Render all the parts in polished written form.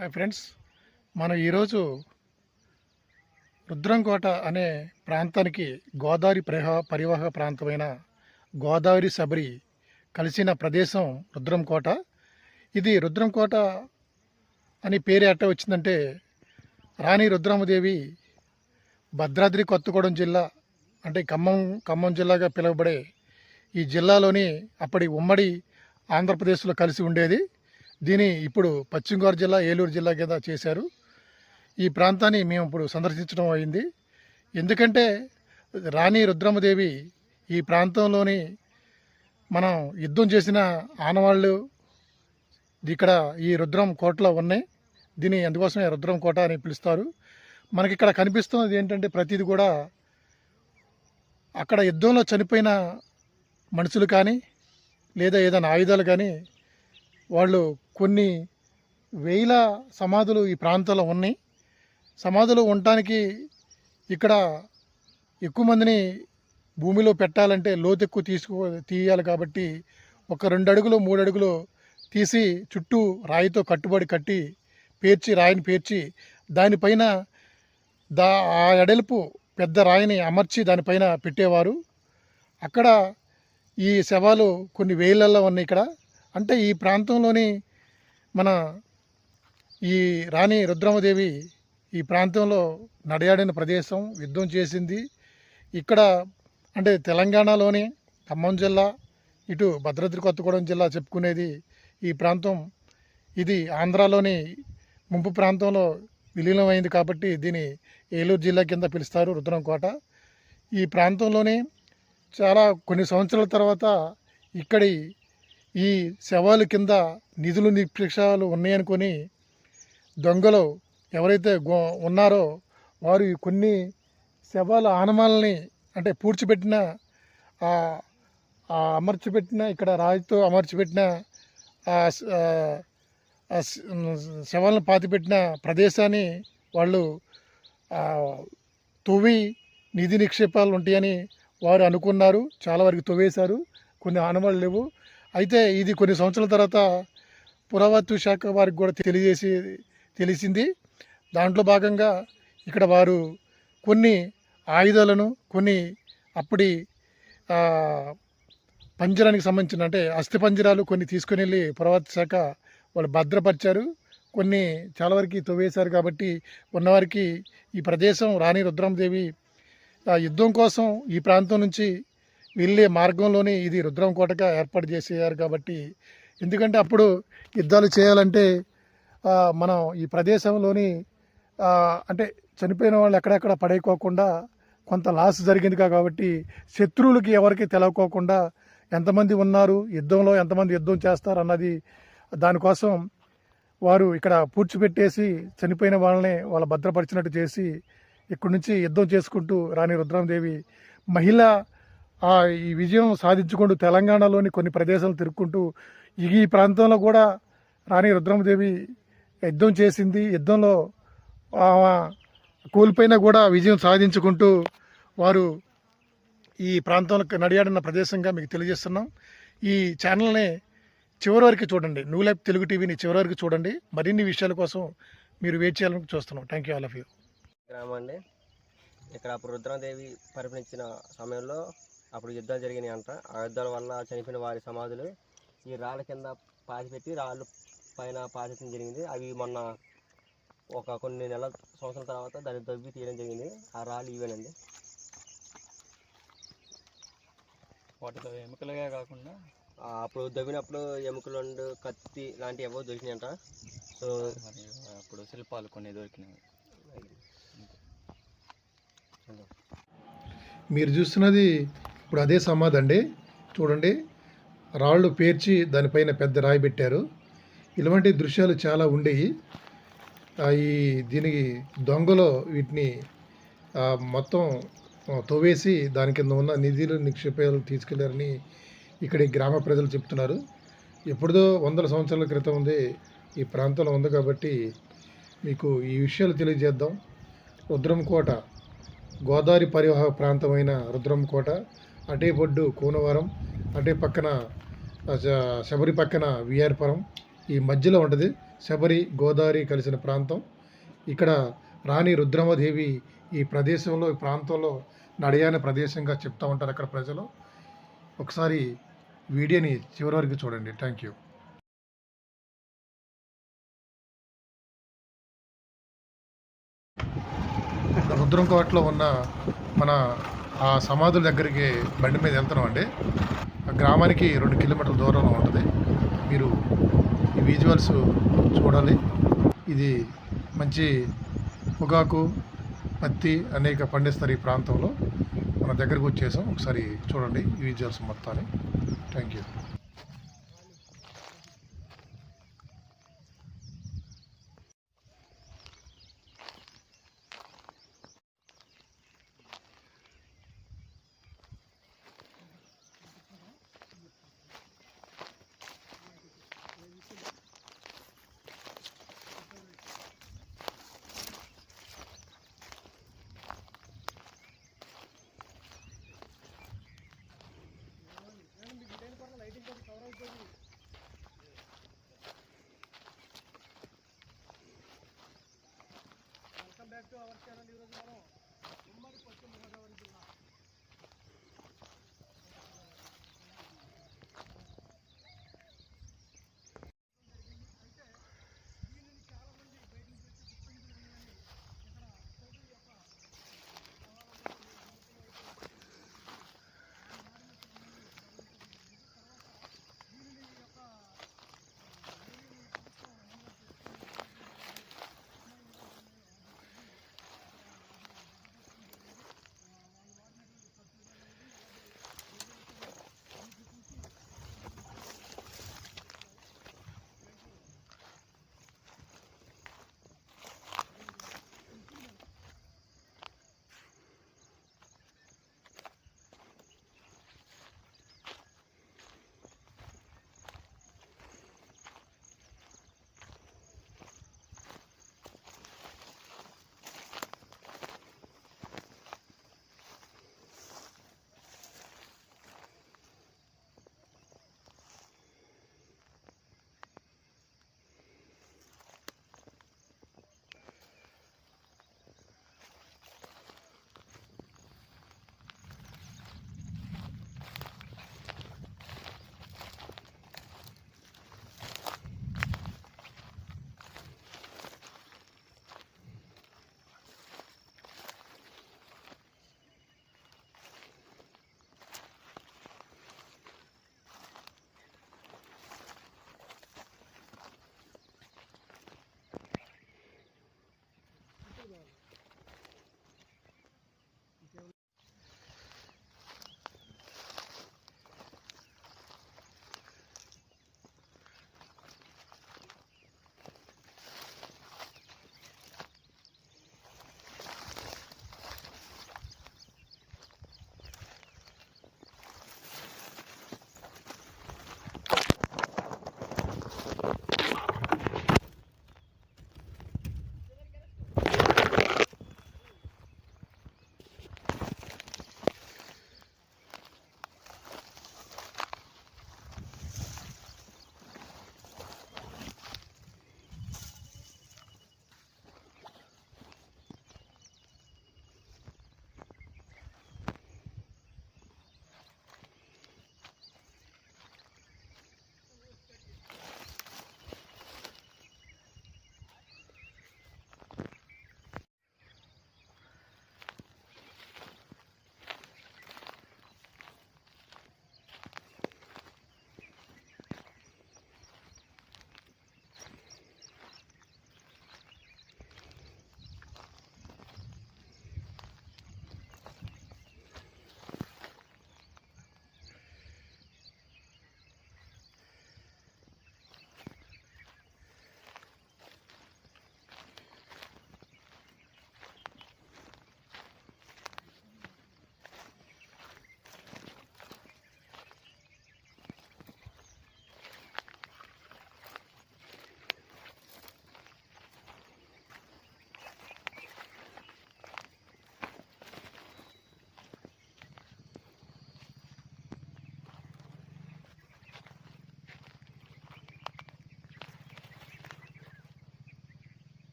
Hi friends, మనం ఈరోజు రుద్రంకోట అనే ప్రాంతానికి గోదావరి పరివాహక ప్రాంతమైన గోదావరి శబరి కలిసిన ప్రదేశం రుద్రంకోట. ఇది రుద్రంకోట అని పేరు ఎట్ట వచ్చిందంటే, రాణి రుద్రమదేవి భద్రాద్రి కొత్తగూడెం జిల్లా అంటే ఖమ్మం జిల్లాగా పిలువబడే ఈ జిల్లాలోని అప్పటి ఉమ్మడి ఆంధ్రప్రదేశ్లో కలిసి ఉండేది. దీని ఇప్పుడు పశ్చిమ గోదావరి జిల్లా, ఏలూరు జిల్లా కింద చేశారు. ఈ ప్రాంతాన్ని మేము ఇప్పుడు సందర్శించడం అయింది. ఎందుకంటే రాణి రుద్రమదేవి ఈ ప్రాంతంలోని మనం యుద్ధం చేసిన ఆనవాళ్ళు ఇక్కడ ఈ రుద్రం కోటలో ఉన్నాయి. దీన్ని అందుకోసమే రుద్రం కోట అని పిలుస్తారు. మనకి ఇక్కడ కనిపిస్తున్నది ఏంటంటే, ప్రతిది కూడా అక్కడ యుద్ధంలో చనిపోయిన మనుషులు కానీ లేదా ఏదైనా ఆయుధాలు కానీ, వాళ్ళు కొన్ని వేల సమాధులు ఈ ప్రాంతంలో ఉన్నాయి. సమాధులు ఉండటానికి ఇక్కడ ఎక్కువ మందిని భూమిలో పెట్టాలంటే లోతు ఎక్కువ తీయాలి కాబట్టి ఒక 2 అడుగులు 3 అడుగులు తీసి చుట్టూ రాయితో కట్టి రాయిని పేర్చి దానిపైన ఆ ఎడల్పు పెద్ద రాయిని అమర్చి దానిపైన పెట్టేవారు. అక్కడ ఈ శవాలు కొన్ని వేలల్లో ఉన్నాయి ఇక్కడ. అంటే ఈ ప్రాంతంలోని మన ఈ రాణి రుద్రమదేవి ఈ ప్రాంతంలో నడయాడిన ప్రదేశం, యుద్ధం చేసింది. ఇక్కడ అంటే తెలంగాణలోని ఖమ్మం జిల్లా, ఇటు భద్రాద్రి కొత్తగూడెం జిల్లా చెప్పుకునేది ఈ ప్రాంతం. ఇది ఆంధ్రాలోని ముంపు ప్రాంతంలో విలీనమైంది కాబట్టి దీని ఏలూరు జిల్లా కింద పిలుస్తారు రుద్రంకోట. ఈ ప్రాంతంలోనే చాలా కొన్ని సంవత్సరాల తర్వాత ఇక్కడి ఈ శవాల కింద నిధులు నిక్షేపాలు ఉన్నాయనుకొని దొంగలు ఎవరైతే ఉన్నారో వారు కొన్ని శవాల ఆనమాలని అంటే పూడ్చిపెట్టిన అమర్చిపెట్టిన ఇక్కడ రాయితో అమర్చిపెట్టిన శవాలను పాతిపెట్టిన ప్రదేశాన్ని వాళ్ళు తవ్వి నిధి నిక్షేపాలు ఉంటాయని వారు అనుకున్నారు. చాలా వరకు తవ్వేశారు, కొన్ని ఆనవాళ్ళు లేవు. అయితే ఇది కొన్ని సంవత్సరాల తర్వాత పురావస్తు శాఖ వారికి కూడా తెలిసింది. దాంట్లో భాగంగా ఇక్కడ వారు కొన్ని ఆయుధాలను, కొన్ని అప్పటి పంజరానికి సంబంధించిన అంటే అస్థిపంజరాలు కొన్ని తీసుకుని వెళ్ళి పురావస్తు శాఖ వాళ్ళు భద్రపరిచారు. కొన్ని చాలా వరకు తవ్వేశారు. కాబట్టి ఉన్నవారికి ఈ ప్రదేశం రాణి రుద్రమదేవి యుద్ధం కోసం ఈ ప్రాంతం నుంచి వెళ్ళే మార్గంలోనే ఇది రుద్రంకోటగా ఏర్పాటు చేసేయారు. కాబట్టి ఎందుకంటే అప్పుడు యుద్ధాలు చేయాలంటే మనం ఈ ప్రదేశంలోని అంటే చనిపోయిన వాళ్ళు ఎక్కడెక్కడ పడైపోకుండా కొంత లాస్ జరిగింది కాబట్టి శత్రువులకి ఎవరికి తెలవకోకుండా ఎంతమంది ఉన్నారు యుద్ధంలో, ఎంతమంది యుద్ధం చేస్తారు అన్నది దానికోసం వారు ఇక్కడ పూడ్చిపెట్టేసి చనిపోయిన వాళ్ళ భద్రపరిచినట్టు చేసి ఇక్కడి నుంచి యుద్ధం చేసుకుంటూ రాణి రుద్రమదేవి మహిళ ఈ విజయం సాధించుకుంటూ తెలంగాణలోని కొన్ని ప్రదేశాలు తిరుక్కుంటూ ఈ ప్రాంతంలో కూడా రాణి రుద్రమదేవి యుద్ధం చేసింది. యుద్ధంలో కోల్పోయినా కూడా విజయం సాధించుకుంటూ వారు ఈ ప్రాంతంలో నడియాడిన ప్రదేశంగా మీకు తెలియజేస్తున్నాం. ఈ ఛానల్ని చివరి వరకు చూడండి. న్యూ లైఫ్ తెలుగు టీవీని చివరి వరకు చూడండి. మరిన్ని విషయాల కోసం మీరు వెయిట్ చేయాలని చూస్తున్నాం. Thank you all of you. గ్రామం అండి. ఇక్కడ అప్పుడు రుద్రమదేవి పరిపాలించిన సమయంలో అప్పుడు యుద్ధాలు జరిగినాయి అంట. ఆ యుద్ధాల వల్ల చనిపోయిన వారి సమాధులు ఈ రాళ్ళ కింద పాతిపెట్టి రాళ్ళు పైన పాతిపెట్టడం జరిగింది. అవి మొన్న కొన్ని సంవత్సరాల తర్వాత దాన్ని దవ్వి తీయడం జరిగింది. ఆ రాళ్ళు ఇవేనండి. వాటిలో ఎముకలుగా కాకుండా అప్పుడు దవ్వినప్పుడు ఎముకలు, కత్తి లాంటివి ఏవో దొరికినాయంట. సో అప్పుడు శిల్పాలు కొన్ని దొరికినాయి. మీరు చూస్తున్నది ఇప్పుడు అదే సమాధి అండి. చూడండి, రాళ్ళు పేర్చి దానిపైన పెద్ద రాయి పెట్టారు. ఇలాంటి దృశ్యాలు చాలా ఉండేవి. దీనికి దొంగలు వీటిని మొత్తం తవ్వేసి దాని కింద ఉన్న నిధులు నిక్షేపాలు తీసుకెళ్లారని ఇక్కడి గ్రామ ప్రజలు చెప్తున్నారు. ఎప్పుడుదో 100 సంవత్సరాల క్రితం ఉంది ఈ ప్రాంతంలో ఉంది కాబట్టి మీకు ఈ విషయాలు తెలియజేద్దాం. రుద్రంకోట గోదావరి పరివాహక ప్రాంతమైన రుద్రంకోట, అటే బొడ్డు కూనవరం, అటే పక్కన శబరి పక్కన విఆర్పురం, ఈ మధ్యలో ఉంటుంది. శబరి గోదావరి కలిసిన ప్రాంతం. ఇక్కడ రాణి రుద్రమదేవి ఈ ప్రదేశంలో ఈ ప్రాంతంలో నడయాని ప్రదేశంగా చెప్తూ ఉంటారు అక్కడ ప్రజలు. ఒకసారి వీడియోని చివరి వరకు చూడండి. Thank you. రుద్రంకోటలో ఉన్న మన ఆ సమాధుల దగ్గరికి బండి మీద వెళ్తున్నాం అండి. ఆ గ్రామానికి 2 కిలోమీటర్ల దూరంలో ఉంటుంది. మీరు ఈ విజువల్స్ చూడాలి. ఇది మంచి పొగాకు, పత్తి అనేక పండిస్తారు ఈ ప్రాంతంలో. మన దగ్గరకు వచ్చేసాం. ఒకసారి చూడండి ఈ విజువల్స్ మొత్తాన్ని. Thank you.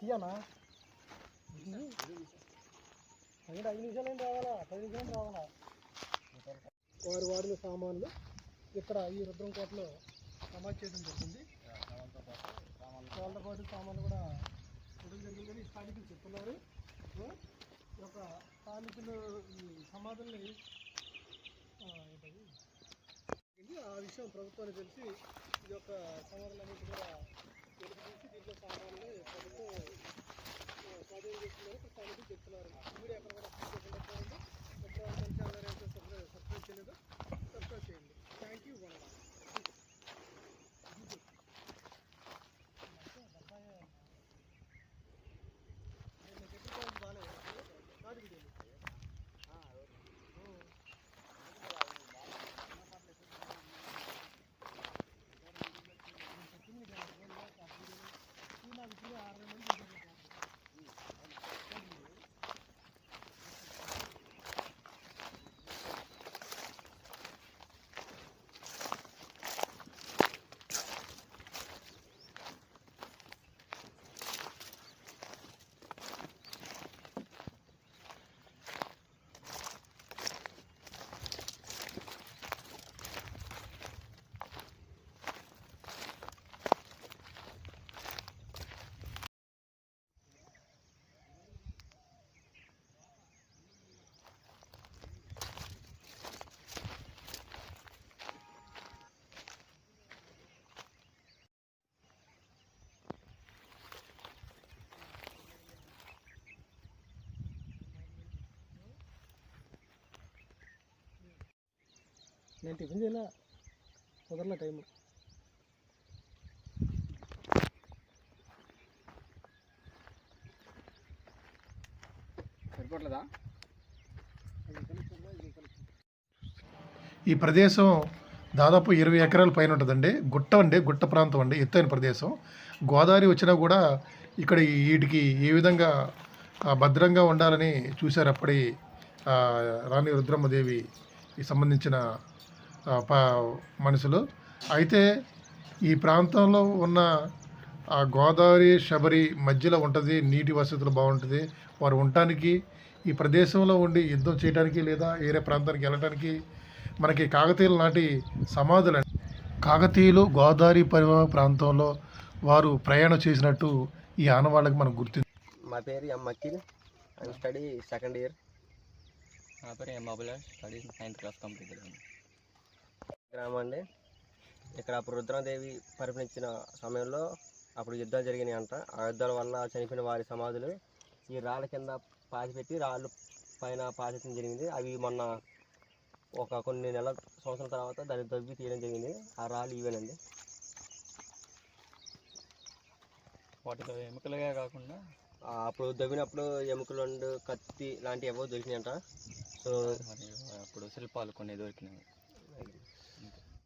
తీయనా 5 నిమిషాలు ఏం రావాలా 10 నిమిషాలు రావాలా వారు వాడిన సామాన్లు ఇక్కడ ఈ రుద్రం కోటలో సమాధి చేయడం జరిగింది. వాళ్ళతో పాటు సామాన్లు కూడా చేయడం జరిగిందని స్థానికులు చెప్తున్నారు. ఈ యొక్క స్థానికులు ఈ సమాధుల్ని ఆ విషయం ప్రభుత్వానికి తెలిసి ఈ యొక్క సమాధులన్నింటి కూడా వెలికి తీసి దీంట్లో సామాన్లు ప్రభుత్వం స్వాధీనం చేస్తుందని స్థానికులు చెప్తున్నారు. మీడియా అక్కడ కూడా సబ్స్క్రైబ్ చేయలేదు, సబ్స్క్రైబ్ చేయండి. Thank you. నేను టిఫిన్ చేయాల కుదరలే టైము. సరిపోట్లేదా? ఈ ప్రదేశం దాదాపు 20 ఎకరాల పైన ఉంటుందండి. గుట్ట ప్రాంతం అండి, ఎత్తైన ప్రదేశం. గోదావరి వచ్చినా కూడా ఇక్కడ వీటికి ఏ విధంగా భద్రంగా ఉండాలని చూశారు అప్పటి రాణి రుద్రమ్మదేవికి సంబంధించిన మనుషులు. అయితే ఈ ప్రాంతంలో ఉన్న ఆ గోదావరి శబరి మధ్యలో ఉంటుంది, నీటి వసతులు బాగుంటుంది. వారు ఉండటానికి ఈ ప్రదేశంలో ఉండి యుద్ధం చేయడానికి లేదా వేరే ప్రాంతానికి వెళ్ళడానికి మనకి కాకతీయుల నాటి సమాధులు. కాకతీయులు గోదావరి పరివాహ ప్రాంతంలో వారు ప్రయాణం చేసినట్టు ఈ ఆనవాళ్ళకి మనం గుర్తు. మా పేరు M Akhil, I study second year. నా పేరు M Abhilash, study 9th class complete అయింది. గ్రామం అండి. ఇక్కడ అప్పుడు రుద్రమదేవి పరిపాలించిన సమయంలో అప్పుడు యుద్ధాలు జరిగినాయి అంట. ఆ యుద్ధాల వల్ల చనిపోయిన వారి సమాధులు ఈ రాళ్ళ కింద పాతిపెట్టి రాళ్ళు పైన పాతించడం జరిగింది. అవి మొన్న కొన్ని సంవత్సరాల తర్వాత దాన్ని దవ్వి తీయడం జరిగింది. ఆ రాళ్ళు ఇవేనండి. వాటితో ఎముకలుగా కాకుండా అప్పుడు దవ్వినప్పుడు ఎముకలు కత్తి లాంటివి ఏవో దొరికినాయంట. సో మరి అప్పుడు శిల్పాలు కొన్ని దొరికినాయి.